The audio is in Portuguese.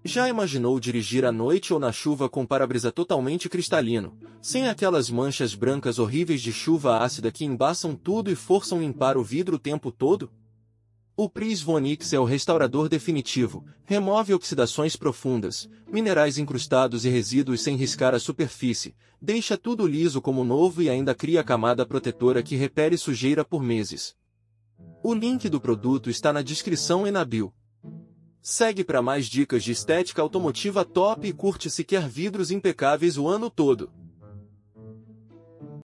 Já imaginou dirigir à noite ou na chuva com para-brisa totalmente cristalino, sem aquelas manchas brancas horríveis de chuva ácida que embaçam tudo e forçam limpar o vidro o tempo todo? O Pris Vonix é o restaurador definitivo, remove oxidações profundas, minerais incrustados e resíduos sem riscar a superfície, deixa tudo liso como novo e ainda cria a camada protetora que repele sujeira por meses. O link do produto está na descrição e na bio. Segue para mais dicas de estética automotiva top e curte se quer vidros impecáveis o ano todo.